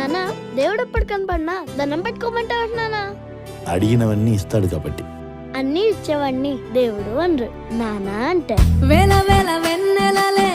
నాన్న దేవుడు ఎప్పుడు కనపడినా దండం పెట్టుకోమంటావు నాన్న. అడిగినవన్నీ ఇస్తాడు కాబట్టి. అన్ని ఇచ్చేవాడిని దేవుడు అనరు, నాన్న అంటే. వేల వేల వెన్నెలలే